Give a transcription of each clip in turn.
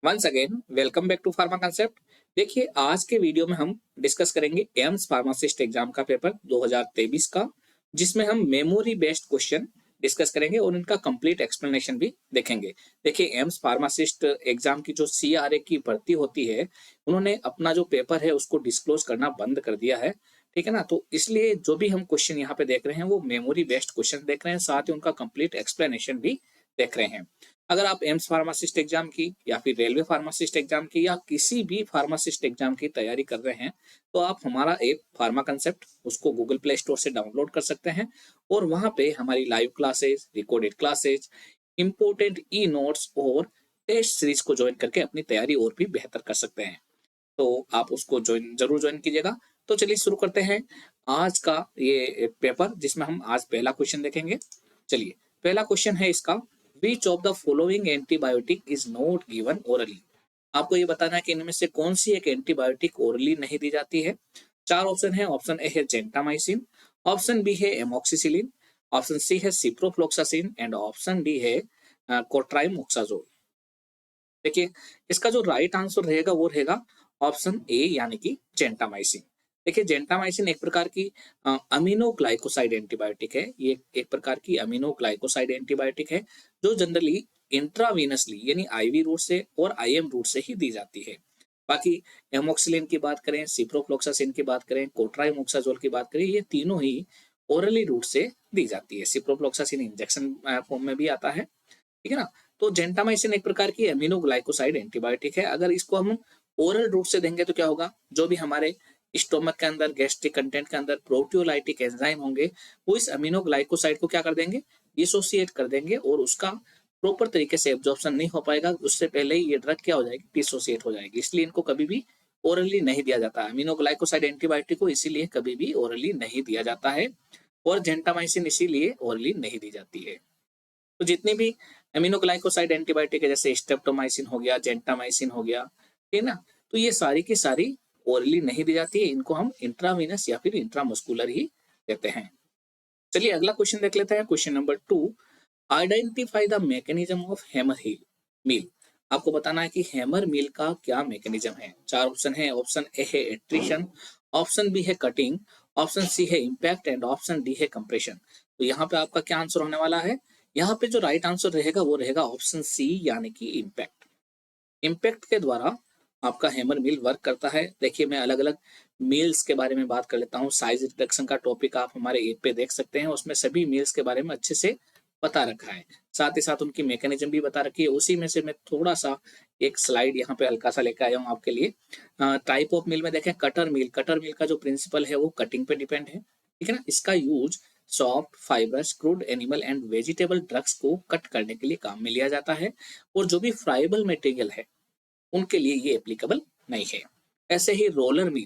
Once again welcome back to pharma concept. देखिए, आज के वीडियो में हम डिस्कस करेंगे एम्स फार्मासिस्ट एग्जाम का पेपर 2023 का, जिसमें हम मेमोरी बेस्ड क्वेश्चन डिस्कस करेंगे और इनका कंप्लीट एक्सप्लेनेशन भी देखेंगे। देखिए, एम्स फार्मासिस्ट एग्जाम की जो सीआरए की भर्ती होती है, उन्होंने अपना जो पेपर है उसको डिस्क्लोज करना बंद कर दिया है। ठीक है ना, तो इसलिए जो भी हम क्वेश्चन यहाँ पे देख रहे हैं वो मेमोरी बेस्ड क्वेश्चन देख रहे हैं, साथ ही उनका कंप्लीट एक्सप्लेनेशन भी देख रहे हैं। अगर आप एम्स फार्मासिस्ट एग्जाम की या फिर रेलवे फार्मासिस्ट एग्जाम की या किसी भी फार्मासिस्ट एग्जाम की तैयारी कर रहे हैं, तो आप हमारा ऐप फार्मा कंसेप्ट उसको गूगल प्ले स्टोर से डाउनलोड कर सकते हैं और वहां पे हमारी live classes, recorded classes, important e notes और टेस्ट सीरीज को ज्वाइन करके अपनी तैयारी और भी बेहतर कर सकते हैं। तो आप उसको जरूर ज्वाइन कीजिएगा। तो चलिए शुरू करते हैं आज का ये पेपर, जिसमें हम आज पहला क्वेश्चन देखेंगे। चलिए, पहला क्वेश्चन है इसका, which of the following antibiotic is not given orally. आपको ये बताना है कि इनमें से कौन सी एक एंटीबायोटिक ओरली नहीं दी जाती है। चार ऑप्शन है। ऑप्शन ए है जेंटामाइसिन, ऑप्शन बी है एमोक्सिसिलिन, ऑप्शन सी है सिप्रोफ्लोक्सासिन एंड ऑप्शन डी है कोट्राइमोक्साजोल। देखिए, इसका जो राइट आंसर रहेगा वो रहेगा ऑप्शन ए, यानी कि जेंटामाइसिन। देखिए, जेंटामाइसिन एक प्रकार की अमीनो ग्लाइकोसाइड एंटीबायोटिक है। ये एक प्रकार की अमीनो ग्लाइकोसाइड एंटीबायोटिक है जो जनरली इंट्रावीनसली यानी आईवी रूट से और आईएम रूट से ही दी जाती है। बाकी एमोक्सिलिन की बात करें, सिप्रोफ्लोक्सासिन की बात करें, कोट्राइमोक्साजोल की बात करें, ये तीनों ही ओरली रूट से दी जाती है। सिप्रोफ्लोक्सासिन इंजेक्शन फॉर्म में भी आता है। ठीक है ना। तो जेंटामाइसिन एक प्रकार की एमिनो ग्लाइकोसाइड एंटीबायोटिक है। अगर इसको हम ओरल रूट से देंगे तो क्या होगा, जो भी हमारे स्टोमक के अंदर गैस्ट्रिक कंटेंट के अंदर प्रोटियोलाइटिक एंजाइम होंगे, वो इस अमीनो ग्लाइकोसाइड को क्या कर देंगे, डिसोसिएट कर देंगे और उसका प्रॉपर तरीके से एब्जॉर्प्शन नहीं हो पाएगा। उससे पहले ही ये ड्रग क्या हो जाएगी, डिसोसिएट हो जाएगी। इसलिए इनको कभी भी ओरली नहीं दिया जाता। अमीनो ग्लाइकोसाइड एंटीबायोटिक को इसीलिए कभी भी ओरली नहीं दिया जाता है और जेंटामाइसिन इसीलिए ओरली नहीं दी जाती है। तो जितनी भी एमिनोग्लाइकोसाइड एंटीबायोटिक है, जैसे स्ट्रेप्टोमाइसिन हो गया, जेंटामाइसिन हो गया, ठीक है ना, तो ये सारी की सारी ओरली नहीं दी जाती है। इनको हम इंट्रावीनस या फिर इंट्रामस्कुलर ही देते हैं। चलिए अगला क्वेश्चन देख लेते हैं। Question number 2, identify the mechanism of hammer हील मील। आपको बताना है कि हैमर मील का क्या मैकेनिज्म है। चार ऑप्शन है। ऑप्शन ए है एट्रिशन, ऑप्शन बी है कटिंग, ऑप्शन सी है इम्पैक्ट एंड ऑप्शन डी है कंप्रेशन। तो यहाँ पे आपका क्या आंसर होने वाला है। यहाँ पे जो राइट आंसर रहेगा वो रहेगा ऑप्शन सी, यानी कि इम्पैक्ट। इम्पैक्ट के द्वारा आपका हैमर मिल वर्क करता है। देखिए, मैं अलग अलग मील्स के बारे में बात कर लेता हूँ। साइज रिडक्शन का टॉपिक आप हमारे ऐप पे देख सकते हैं, उसमें सभी मील्स के बारे में अच्छे से बता रखा है। साथ ही साथ उनकी मैकेनिज्म भी बता रखी है। उसी में से मैं थोड़ा सा एक स्लाइड यहाँ पे हल्का सा लेकर आया हूँ आपके लिए। टाइप ऑफ मिल में देखें, कटर मिल। कटर मिल का जो प्रिंसिपल है वो कटिंग पे डिपेंड है। ठीक है ना। इसका use soft fibres, crude animal and vegetable drugs को कट करने के लिए काम में लिया जाता है। और जो भी फ्राइबल मटेरियल है उनके लिए ये एप्लीकेबल नहीं है। ऐसे ही रोलर मिल।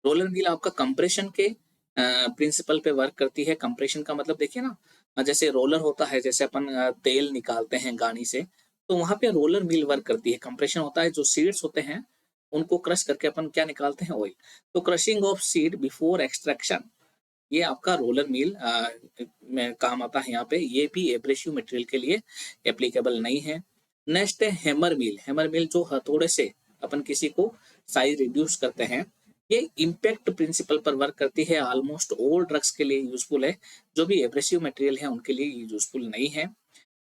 रोलर मिल आपका कंप्रेशन के प्रिंसिपल पे वर्क करती है। कंप्रेशन का मतलब देखिए ना, जैसे रोलर होता है, जैसे अपन तेल निकालते हैं गाड़ी से, तो वहां पे रोलर मिल वर्क करती है। कंप्रेशन होता है, जो सीड्स होते हैं उनको क्रश करके अपन क्या निकालते हैं, ऑयल। तो crushing of seed before extraction, ये आपका रोलर मिल में काम आता है। यहाँ पे ये भी एब्रेसिव मटेरियल के लिए एप्लीकेबल नहीं है। नेक्स्ट है हैमर मिल। हैमर मिल जो हथौड़े से अपन किसी को साइज रिड्यूस करते हैं, ये इम्पैक्ट प्रिंसिपल पर वर्क करती है। ऑलमोस्ट ऑल ड्रग्स के लिए यूजफुल है। जो भी एब्रेसिव मटेरियल है उनके लिए यूजफुल नहीं है।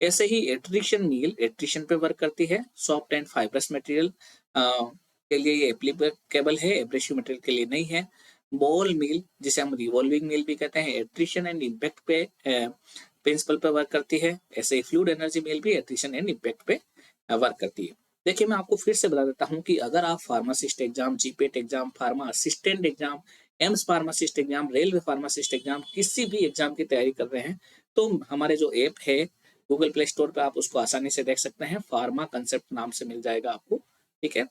ऐसे ही एट्रिशन मिल एट्रिशन पे वर्क करती है। सॉफ्ट एंड फाइब्रस मटेरियल के लिए ये एप्लीकेबल है, एब्रेसिव मटेरियल के लिए नहीं है। बॉल मिल, जिसे हम रिवॉल्विंग मिल भी कहते हैं, एट्रिशन एंड इम्पैक्ट पे प्रिंसिपल पे वर्क करती है। ऐसे ही फ्लूइड एनर्जी मिल भी एट्रिशन एंड इम्पैक्ट पे वर्क करती है। देखिए, मैं आपको फिर से बता देता हूँ कि अगर आप pharmacist exam, GPAT exam, pharma assistant exam, AIIMS pharmacist exam, railway pharmacist exam, किसी भी एग्जाम की तैयारी कर रहे हैं, तो हमारे जो ऐप है गूगल प्ले स्टोर पे आप उसको आसानी से देख सकते हैं। फार्मा कंसेप्ट नाम से मिल जाएगा आपको। ठीक है,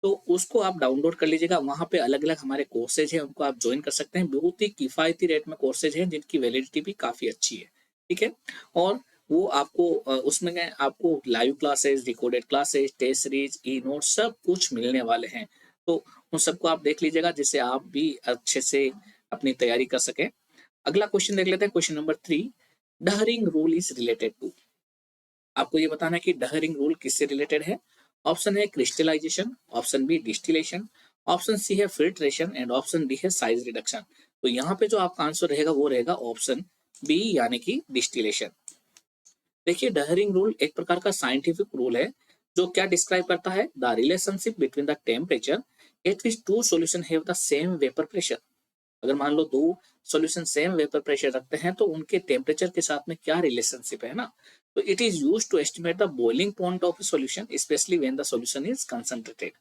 तो उसको आप डाउनलोड कर लीजिएगा। वहाँ पे अलग अलग हमारे कोर्सेज हैं, उनको आप ज्वाइन कर सकते हैं। बहुत ही किफायती रेट में कोर्सेज हैं जिनकी वैलिडिटी भी काफ़ी अच्छी है। ठीक है, और वो आपको उसमें आपको live classes, recorded classes, test series, e note सब कुछ मिलने वाले हैं। तो उन सबको आप देख लीजिएगा, जिससे आप भी अच्छे से अपनी तैयारी कर सकें। अगला क्वेश्चन देख लेते हैं। Question number 3, Duhring rule is related to. आपको ये बताना है कि डहरिंग रूल किससे रिलेटेड है। ऑप्शन है crystallisation, option B distillation, option C है फिल्ट्रेशन एंड ऑप्शन डी है साइज रिडक्शन। तो यहाँ पे जो आपका आंसर रहेगा वो रहेगा ऑप्शन बी यानी कि डिस्टिलेशन। देखिए डहरिंग रूल एक प्रकार का साइंटिफिक रूल है जो क्या डिस्क्राइब करता है, the relationship between the temperature at which two solution have the same vapour pressure. अगर मान लो दो सॉल्यूशन सेम वेपर प्रेशर रखते हैं तो उनके टेम्परेचर के साथ में क्या रिलेशनशिप है ना। तो it is used to estimate the boiling point of solution specially when the solution is concentrated.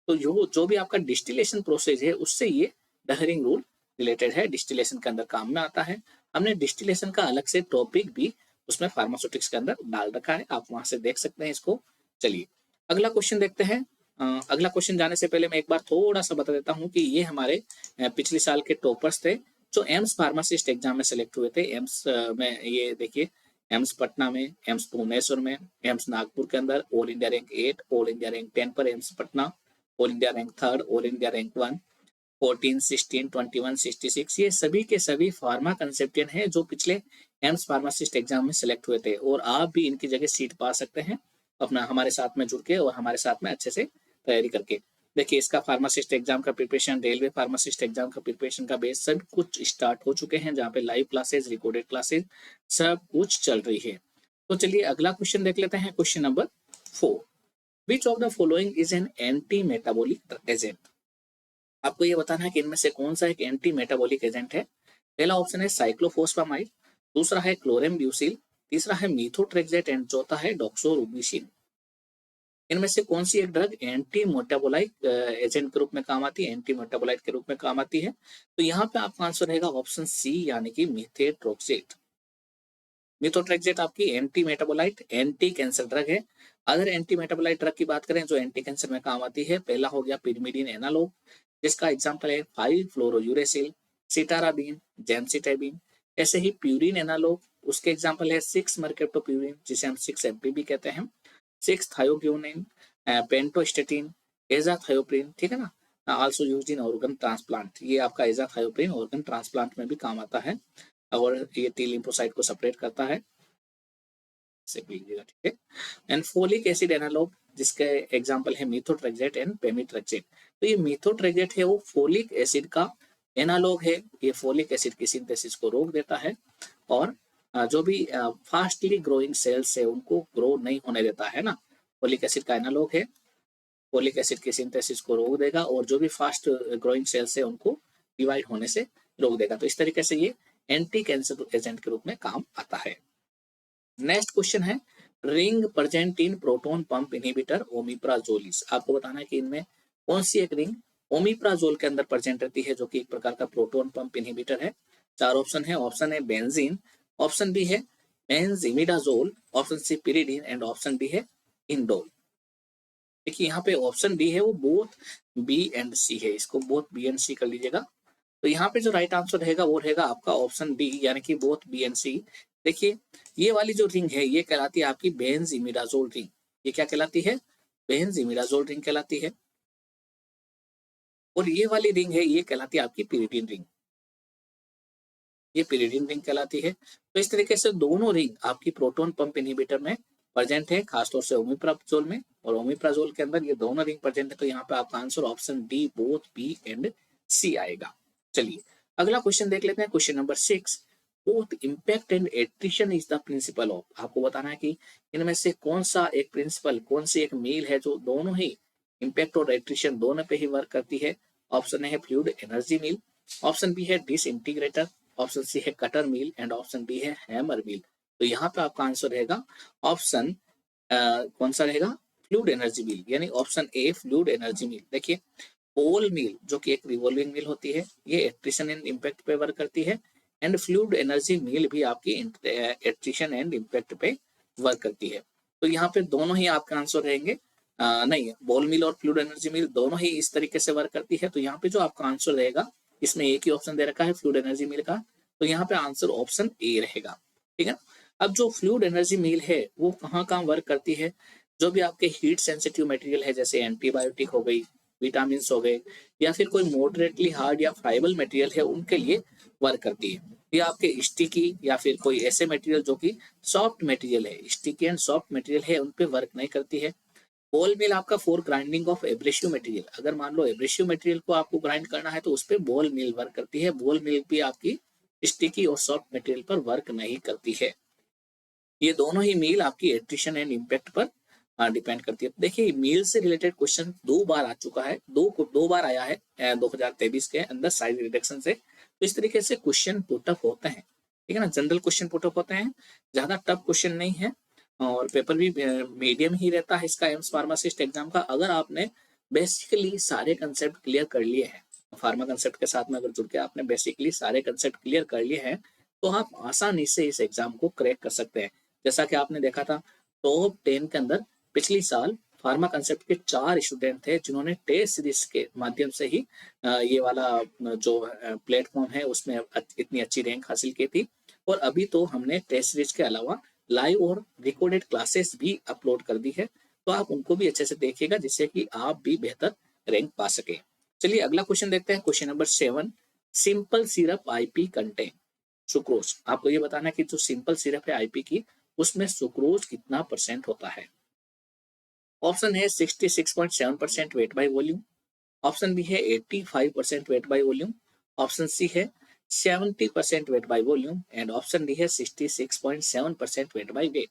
तो जो भी आपका डिस्टिलेशन प्रोसेस है उससे ये डहरिंग रूल रिलेटेड है, डिस्टिलेशन के अंदर काम में आता है। हमने डिस्टिलेशन का अलग से टॉपिक भी उसमें फार्मास्यूटिक्स के अंदर डाल रखा है, आप वहां से देख सकते हैं इसको। चलिए अगला क्वेश्चन देखते हैं। अगला क्वेश्चन जाने से पहले मैं एक बार थोड़ा सा बता देता हूँ कि ये हमारे पिछले साल के टॉपर्स थे जो एम्स फार्मासिस्ट एग्जाम में सेलेक्ट हुए थे। एम्स में ये देखिए, एम्स पटना में, एम्स भुवनेश्वर में, एम्स नागपुर के अंदर all India rank 8, all India rank 10 पर AIIMS Patna, all India rank 3, all India rank 1, 14, 16, 21, 66, ये सभी के सभी फार्मा कंसेप्टियन हैं जो पिछले एम्स फार्मासिस्ट एग्जाम में सेलेक्ट हुए थे। और आप भी इनकी जगह सीट पा सकते हैं अपना हमारे साथ में जुड़ के और हमारे साथ में अच्छे से तैयारी करके। देखिए इसका फार्मासिस्ट एग्जाम का प्रिपरेशन, रेलवे फार्मासिस्ट एग्जाम का प्रिपरेशन का बेस सब कुछ स्टार्ट हो चुके हैं, जहाँ पे लाइव क्लासेस, रिकॉर्डेड क्लासेस सब कुछ चल रही है। तो चलिए अगला क्वेश्चन देख लेते हैं, question number 4। Which of the following is an anti metabolic agent. आपको ये बताना है कि इनमें से कौन सा एक एंटी मेटाबॉलिक एजेंट है। पहला ऑप्शन है साइक्लोफॉस्फामाइड, दूसरा है क्लोरेमब्यूसिल, तीसरा है मीथोट्रेक्सेट एंड चौथा है डॉक्सोरुबिसिन। इनमें से कौन सी एक ड्रग एंटी मेटाबोलाइट एजेंट के रूप में काम आती है, एंटी मेटाबोलाइट के रूप में काम आती है। तो यहाँ पे आपका आंसर रहेगा ऑप्शन सी यानी कि मीथोट्रेक्सेट। मीथोट्रेक्सेट आपकी anti metabolite anti cancer drug है। अगर एंटी मेटाबोलाइट ड्रग की बात करें जो एंटी कैंसर में काम आती है, पहला हो गया पिरिमिडिन एनालॉग जिसका एग्जांपल है 5-फ्लोरोयूरेसिल, सिटाराबिन, जेमसिटाबिन। ऐसे ही प्यूरिन एनालॉग, उसके एग्जांपल है 6-मर्केप्टोप्यूरिन जिसे हम 6-MPB कहते हैं, 6-थायोग्यूनिन, पेंटोस्टेटिन, एजाथायोप्रिन, ठीक है ना। Also used in organ transplant, ये आपका एजाथायोप्रिन ऑर्गन ट्रांसप्लांट में भी काम आता है और ये टी लिम्फोसाइट को सेपरेट करता है, ठीक है। एंड फोलिक एसिड एनालॉग जिसके एग्जांपल है मीथोट्रेक्सेट एंड पेमिट्रेक्सेट। तो ये मीथोट्रेक्सेट है वो फोलिक एसिड का एनालॉग है, ये फोलिक एसिड की सिंथेसिस को रोक देता है और जो भी फास्टली ग्रोइंग सेल्स है उनको ग्रो नहीं होने देता है ना। फोलिक एसिड का एनालॉग है, फोलिक एसिड की सिंथेसिस को रोक देगा और जो भी फास्ट ग्रोइंग सेल्स है उनको डिवाइड होने से रोक देगा। तो इस तरीके से ये एंटी कैंसर एजेंट के रूप में काम आता है। नेक्स्ट क्वेश्चन है ring present in proton pump inhibitor omeprazole is. आपको बताना है कि इनमें कौन सी एक रिंग ओमिप्राजोल के अंदर प्रेजेंट रहती है जो कि एक प्रकार का प्रोटॉन पंप इनहिबिटर है। चार ऑप्शन है, option A benzene, option B है benzimidazole, option C pyridine and option D है इंडोल। देखिए यहाँ पे ऑप्शन डी है वो बोथ बी एंड सी है, इसको बोथ बी एंड सी कर लीजिएगा। तो यहाँ पे जो राइट आंसर रहेगा वो रहेगा आपका ऑप्शन डी यानी कि बोथ बी एंड सी। देखिए ये वाली जो रिंग है ये कहलाती है आपकी बेंजीमिडाजोल रिंग। ये क्या कहलाती है, बेंजीमिडाजोल रिंग कहलाती है। और ये वाली रिंग है ये कहलाती है आपकी पिरिडीन रिंग, ये पिरिडीन रिंग कहलाती है। तो इस तरीके से दोनों रिंग आपकी प्रोटॉन पंप इनहिबिटर में प्रेजेंट है, खासतौर से ओमिप्राजोल में, और ओमिप्राजोल के अंदर ये दोनों रिंग प्रेजेंट है। तो यहाँ पे आपका answer option D both B and C आएगा। चलिए अगला क्वेश्चन देख लेते हैं, question number 6। Both impact and attrition is the principle of. आपको बताना है कि इनमें से कौन सा एक प्रिंसिपल, कौन सी एक मील है जो दोनों ही इम्पैक्ट और एट्रिशन दोनों पे ही वर्क करती है। ऑप्शन है fluid energy mill, option B है डिसइंटीग्रेटर, ऑप्शन सी है cutter mill and option D है हैमर मील। तो यहाँ पे आपका आंसर रहेगा ऑप्शन कौन सा रहेगा, फ्लूइड एनर्जी मील यानी ऑप्शन ए फ्लूइड एनर्जी मील। देखिए पोल मील जो कि एक रिवॉल्विंग मील होती है ये एट्रिशन एंड इम्पैक्ट पे वर्क करती है, एंड फ्लूइड एनर्जी मील भी आपकी एट्रिशन एंड इम्पैक्ट पे वर्क करती है। तो यहाँ पे दोनों ही आपका आंसर रहेंगे, नहीं बॉल मिल और फ्लूइड एनर्जी मिल दोनों ही इस तरीके से वर्क करती है। तो यहाँ पे जो आपका आंसर रहेगा, इसमें एक ही ऑप्शन दे रखा है फ्लूइड एनर्जी मिल का, तो यहाँ पे आंसर ऑप्शन ए रहेगा, ठीक है। अब जो फ्लूइड एनर्जी मिल है वो कहाँ कहाँ वर्क करती है, जो भी आपके हीट सेंसिटिव मटेरियल है जैसे एंटीबायोटिक हो गई, विटामिन हो गए, या फिर कोई मॉडरेटली हार्ड या फ्राइबल मटेरियल है उनके लिए वर्क करती है। या आपके स्टिकी या फिर कोई ऐसे मटेरियल जो कि सॉफ्ट मटेरियल है, स्टिकी एंड सॉफ्ट मटेरियल है, उन पे वर्क नहीं करती है। बॉल मिल आपका for grinding of abrasive material, अगर मान लो एब्रेसिव मटेरियल को आपको ग्राइंड करना है तो उस पर बॉल मिल वर्क करती है। बॉल मिल भी आपकी स्टिकी और सॉफ्ट मटेरियल पर वर्क नहीं करती है। ये दोनों ही मील आपकी एट्रिशन एंड इम्पैक्ट पर डिपेंड करती है। देखिए मील से रिलेटेड क्वेश्चन 2 बार आ चुका है, दो बार आया है 2023 के अंदर साइज रिडक्शन से। तो इस तरीके से क्वेश्चन पुटअप होते हैं, ठीक है ना, जनरल क्वेश्चन पुटअप होते हैं, ज्यादा टफ क्वेश्चन नहीं है और पेपर भी मीडियम ही रहता है इसका एम्स फार्मासिस्ट एग्जाम का। अगर आपने बेसिकली सारे कंसेप्ट क्लियर कर लिए हैं, फार्मा कंसेप्ट के साथ में अगर जुड़ के आपने बेसिकली सारे कंसेप्ट क्लियर कर लिए हैं, तो आप आसानी से इस एग्जाम को क्रैक कर सकते हैं। जैसा कि आपने देखा था टॉप 10 के अंदर पिछली साल फार्मा कंसेप्ट के 4 स्टूडेंट थे जिन्होंने टेस्ट सीरीज के माध्यम से ही ये वाला जो प्लेटफॉर्म है उसमें इतनी अच्छी रैंक हासिल की थी। और अभी तो हमने टेस्ट सीरीज के अलावा लाइव और रिकॉर्डेड क्लासेस भी अपलोड कर दी है, तो आप उनको भी अच्छे से देखिएगा जिससे कि आप भी बेहतर रैंक पा सके। चलिए अगला क्वेश्चन देखते हैं, question number 7। Simple syrup IP contain sucrose. आपको ये बताना है कि जो सिंपल सिरप है आईपी की, उसमें सुक्रोज कितना परसेंट होता है। ऑप्शन है 66.7% weight by volume, option B है 85% weight by volume, option C है 70% weight by volume and option D है 66.7% वेट बाय वेट।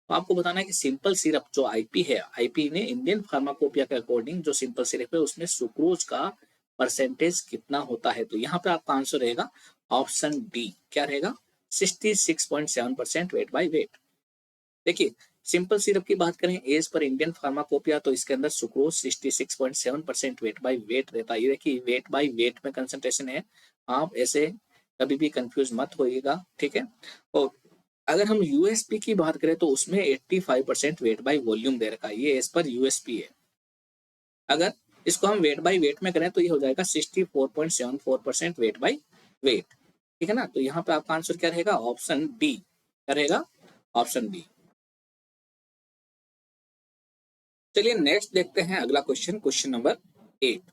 तो आपको बताना है कि सिंपल सिरप जो आईपी है, आईपी ने इंडियन फार्माकोपिया के अकॉर्डिंग जो सिंपल सिरप है उसमें सुक्रोज का परसेंटेज कितना होता है। तो यहाँ पे आपका आंसर रहेगा ऑप्शन डी, क्या रहेगा 66.7% वेट बाय वेट। देखिए सिंपल सिरप की बात करें एज पर इंडियन फार्माकोपिया, तो इसके अंदर सुक्रोज 66.7% वेट बाय वेट रहता है। ये देखिए वेट बाय वेट में कंसंट्रेशन है, आप ऐसे कभी भी कंफ्यूज मत होइएगा, ठीक है। और अगर हम यूएसपी की बात करें तो उसमें 85% वेट बाय वॉल्यूम दे रखा है, ये एज पर यूएसपी है। अगर इसको हम वेट बाय वेट में करें तो ये हो जाएगा 64.74% वेट बाय वेट, ठीक है ना। तो यहाँ पे आपका आंसर क्या रहेगा, ऑप्शन डी, क्या रहेगा ऑप्शन डी। चलिए नेक्स्ट देखते हैं अगला question, question number 8।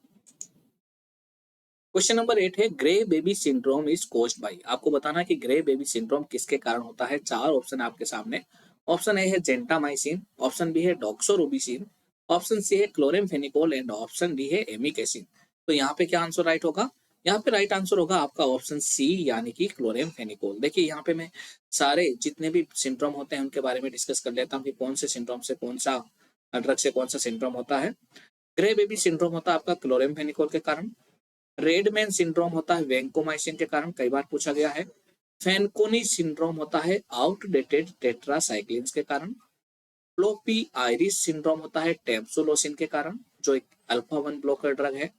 Question number 8 है grey baby syndrome is caused by. आपको बताना है कि ग्रे बेबी सिंड्रोम किसके कारण होता है। 4 ऑप्शन आपके सामने। ऑप्शन ए है जेंटामाइसिन, ऑप्शन बी है डॉक्सोरुबिसिन, ऑप्शन सी है क्लोरेमफेनिकोल एंड ऑप्शन डी है एमिकेसिन। तो यहाँ पे क्या आंसर राइट होगा, यहाँ पे राइट आंसर होगा आपका ऑप्शन सी यानी कि क्लोरेमफेनिकोल। देखिए यहाँ पे मैं सारे जितने भी सिंड्रोम होते हैं उनके बारे में डिस्कस कर लेता हूँ कि कौन से सिंड्रोम से कौन सा ड्रग से कौन सा सिंड्रोम होता है। ग्रे बेबी सिंड्रोम होता है आपका क्लोरेमफेनिकोल के कारण। रेडमैन सिंड्रोम होता है वैंकोमाइसिन के कारण, कई बार पूछा गया है। फैनकोनी सिंड्रोम होता है आउटडेटेड टेट्रासाइक्लिन के कारण। फ्लोपी आयरिस सिंड्रोम होता है टेम्सोलोसिन के कारण, जो एक अल्फा 1 ब्लॉकर ड्रग है।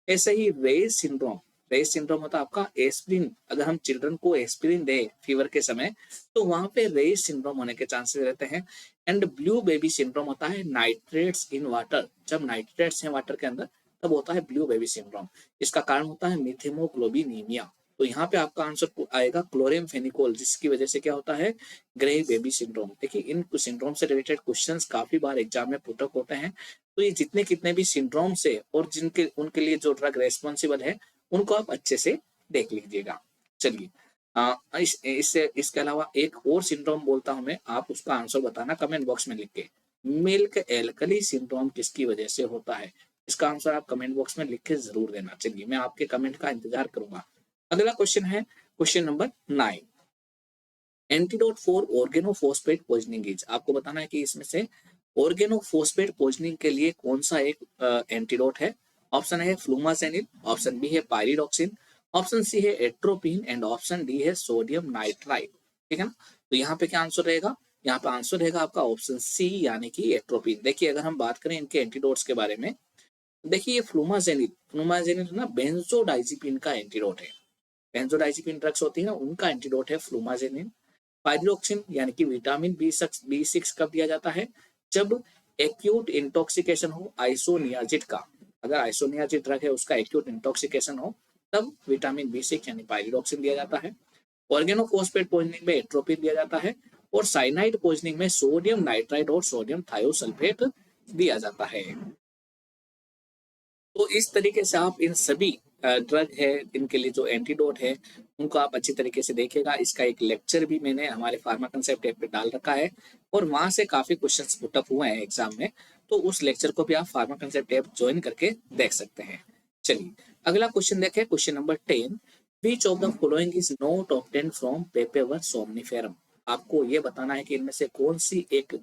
ऐसे ही रेस सिंड्रोम होता है आपका एस्पिरिन, अगर हम चिल्ड्रन को एस्पिरिन दे फीवर के समय तो वहां पे रेस सिंड्रोम होने के चांसेस रहते हैं। एंड ब्लू बेबी सिंड्रोम होता है नाइट्रेट्स इन वाटर, जब नाइट्रेट्स हैं वाटर के अंदर तब होता है ब्लू बेबी सिंड्रोम। इसका कारण होता है मिथेमोग्लोबिनीमिया। तो यहाँ पे आपका आंसर आएगा क्लोरेमफेनिकोल, जिसकी वजह से क्या होता है ग्रे बेबी सिंड्रोम। देखिए इन सिंड्रोम से रिलेटेड क्वेश्चंस काफी बार एग्जाम में पुटअप होते हैं, तो ये जितने कितने भी सिंड्रोम से और जिनके उनके लिए जो ड्रग रेस्पॉन्सिबल है उनको आप अच्छे से देख लीजिएगा। चलिए इसके अलावा एक और सिंड्रोम बोलता हूं मैं, आप उसका आंसर बताना कमेंट बॉक्स में लिख के। मिल्क एल्कली सिंड्रोम किसकी वजह से होता है, इसका आंसर आप कमेंट बॉक्स में लिख के जरूर देना। चलिए मैं आपके कमेंट का इंतजार करूंगा। अगला क्वेश्चन है question number 9। Antidote for organophosphate poisoning is. आपको बताना है कि इसमें से ऑर्गेनोफॉस्फेट पॉइजनिंग के लिए कौन सा एक एंटीडोट है। ऑप्शन है फ्लूमाजेनिल, ऑप्शन बी है पायरिडॉक्सिन, ऑप्शन सी है एट्रोपिन एंड ऑप्शन डी है सोडियम नाइट्राइट, ठीक है ना। तो यहाँ पे क्या आंसर रहेगा, यहाँ पे आंसर रहेगा आपका ऑप्शन सी यानी कि एट्रोपिन। देखिए अगर हम बात करें इनके एंटीडोट्स के बारे में, देखिए ये फ्लूमाजेनिल ना बेंजोडाइजिपिन का एंटीडोट है। बेंजोडाइजिपिन ड्रग्स होती है ना, उनका एंटीडोट है फ्लूमाजेनिल। पायरिडॉक्सिन यानी कि विटामिन बी6 कब दिया जाता है, जब एक्यूट इंटॉक्सिकेशन हो आइसोनियाजिड का, अगर आइसोनियाजिड ड्रग है उसका एक्यूट इंटॉक्सिकेशन हो तब विटामिन बी6 यानी पायरिडॉक्सिन दिया जाता है। ऑर्गेनोफॉस्फेट पॉइजनिंग में एट्रोपिन दिया जाता है और साइनाइड पॉइजनिंग में सोडियम नाइट्राइट और सोडियम थायोसल्फेट दिया जाता है। तो इस तरीके से आप इन सभी ड्रग है, इनके लिए जो एंटीडोट है, उनको आप अच्छी तरीके से देखिएगा। इसका एक लेक्चर भी मैंने हमारे फार्मा कंसेप्ट ऐप पे डाल रखा है और वहां से काफी क्वेश्चंस पुटअप हुए हैं एग्जाम में, तो उस लेक्चर को भी आप फार्मा कंसेप्ट ऐप ज्वाइन करके देख सकते हैं। चलिए अगला क्वेश्चन देखें, question number 10, which of the following is not obtain from पेपेवर सोमनिफेरम। आपको ये बताना है कि इनमें से कौन सी एक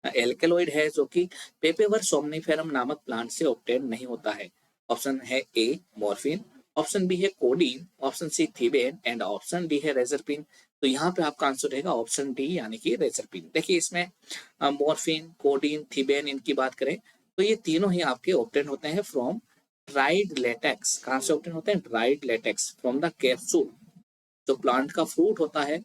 एल्केलॉइड है जो कि पेपेवर सोमनिफेरम नामक प्लांट से ऑब्टेन नहीं होता है। ऑप्शन है ए मॉर्फिन, ऑप्शन बी है codeine, option C thebaine and option D है रेजरपिन। तो यहाँ पे आपका आंसर रहेगा ऑप्शन डी यानी कि रेजरपिन। देखिए इसमें मॉर्फिन, कोडीन, थीबेन इनकी बात करें तो ये तीनों ही आपके ऑब्टेन होते हैं फ्रॉम ड्राइड लेटेक्स। कहाँ से ऑब्टेन होते हैं? Dried latex from the capsule. जो प्लांट का फ्रूट होता है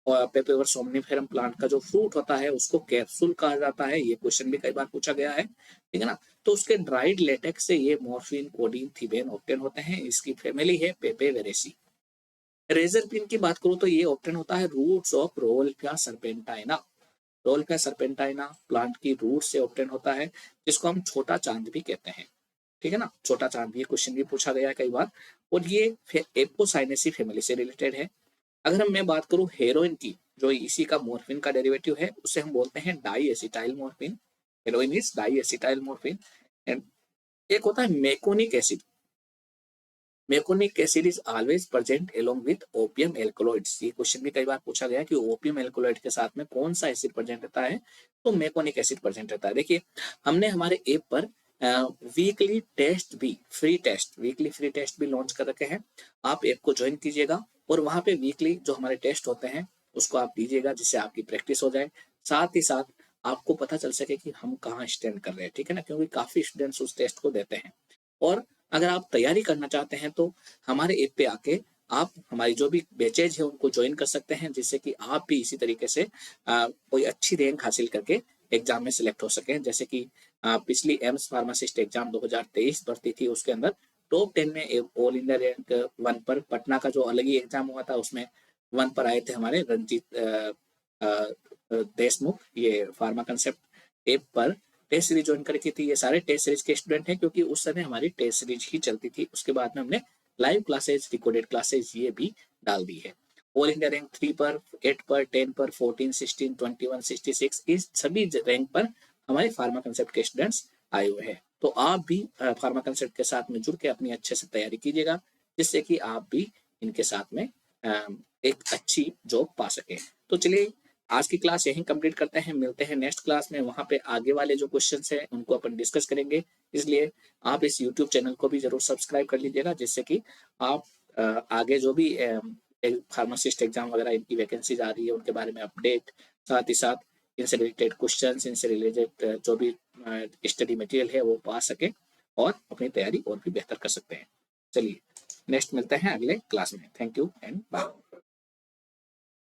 और पेपेवर सोमनिफेरम प्लांट का जो फ्रूट होता है उसको कैप्सूल कहा जाता है। ये क्वेश्चन भी कई बार पूछा गया है, ठीक है ना। तो उसके ड्राइड लेटेक्स से ये मॉर्फिन, कोडीन, थीबेन ऑब्टेन होते हैं। इसकी फैमिली है पेपेवेरेसी। रेजरपिन की बात करूं तो ये ऑब्टेन होता है roots of rauwolfia serpentina. Rauwolfia serpentina plant की रूट से ऑब्टेन होता है, जिसको हम छोटा चांद भी कहते हैं, ठीक है ना। छोटा चांद, ये क्वेश्चन भी पूछा गया है कई बार। और ये एपोसाइनेसी फैमिली से रिलेटेड है। अगर मैं बात करूं हेरोइन की, जो इसी का मॉर्फिन का डेरिवेटिव है, उसे हम बोलते हैं diacetylmorphine. Heroin is diacetylmorphine. And एक होता है meconic acid. Meconic acid is always present along with opium alkaloids. ये क्वेश्चन भी कई बार पूछा गया कि ओपियम एल्कोलॉइड के साथ में कौन सा एसिड प्रेजेंट रहता है, तो मेकोनिक एसिड प्रेजेंट रहता है। देखिए हमने हमारे ऐप पर वीकली टेस्ट भी, वीकली फ्री टेस्ट भी लॉन्च कर रखे हैं। आप ऐप को ज्वाइन कीजिएगा और वहां पे वीकली जो हमारे टेस्ट होते हैं उसको आप दीजिएगा, जिससे आपकी प्रैक्टिस हो जाए। साथ ही साथ आपको पता चल सके कि हम कहाँ स्टैंड कर रहे हैं, ठीक है ना, क्योंकि काफी स्टूडेंट्स उस टेस्ट को देते हैं। और अगर आप तैयारी करना चाहते हैं तो हमारे ऐप पे आके आप हमारी जो भी बैचेज है उनको ज्वाइन कर सकते हैं, जिससे कि आप भी इसी तरीके से कोई अच्छी रैंक हासिल करके एग्जाम में सिलेक्ट हो सकें। जैसे कि पिछली एम्स फार्मासिस्ट एग्जाम 2023 भर्ती थी, उसके अंदर टॉप 10 में ऑल इंडिया रैंक 1 पर, पटना का जो अलग ही एग्जाम हुआ था उसमें 1 पर आए थे हमारे रंजीत देशमुख। ये फार्मा कंसेप्ट ऐप पर टेस्ट सीरीज ज्वाइन करके थी। ये सारे टेस्ट सीरीज के स्टूडेंट हैं, क्योंकि उस समय हमारी टेस्ट सीरीज ही चलती थी। उसके बाद में हमने लाइव क्लासेज, रिकॉर्डेड क्लासेज ये भी डाल दी है। ऑल इंडिया रैंक 3 पर, 8 पर, 10 पर, 14, 16, 21, 66, इस सभी रैंक पर हमारे फार्मा कंसेप्ट के स्टूडेंट्स आए हुए हैं। तो आप भी फार्मा कंसेप्ट के साथ में जुड़ के अपनी अच्छे से तैयारी कीजिएगा, जिससे कि आप भी इनके साथ में एक अच्छी जॉब पा सके। तो चलिए आज की क्लास यहीं कंप्लीट करते हैं, मिलते हैं नेक्स्ट क्लास में। वहां पे आगे वाले जो क्वेश्चंस हैं उनको अपन डिस्कस करेंगे। इसलिए आप इस यूट्यूब चैनल को भी जरूर सब्सक्राइब कर लीजिएगा, जिससे कि आप आगे जो भी फार्मासिस्ट एग्जाम वगैरह इनकी वैकेंसीज आ रही है उनके बारे में अपडेट, साथ ही साथ इनसे रिलेटेड क्वेश्चन, इनसे रिलेटेड जो भी स्टडी मटेरियल है वो पा सके और अपनी तैयारी और भी बेहतर कर सकते हैं। चलिए नेक्स्ट मिलते हैं अगले क्लास में। Thank you and bye.